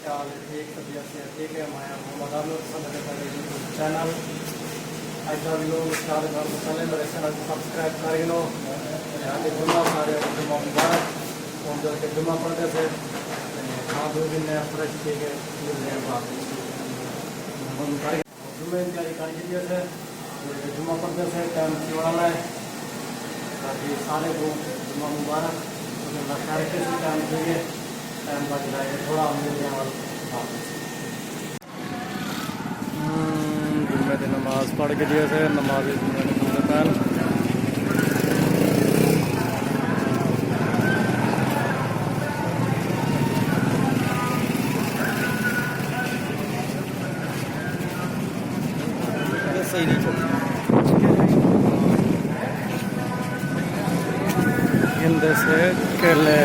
क्या हाल है? ठीक, तबीयत से ठीक है। मैं मोहम्मद आलू पसंद करता है यूट्यूब चैनल ऐसा भी लोग सारे घर में चले मेरे चैनल को सब्सक्राइब कर लो। यहाँ के जुम्मा सारे जुम्मा मुबारक हम जो के जुम्मा पढ़ते थे हाँ 2 दिन नया फ्रेश ठीक है जुम्मे की तैयारी कर दिए थे जुम्मा पढ़ते थे टाइम वाला है ताकि सारे को जुम्मा मुबारक टाइम चाहिए टाइम बच जाएगा थोड़ा मिल जाए जुम्मे की नमाज पढ़ के दिए थे नमाज पहन सही नहीं चलती से केले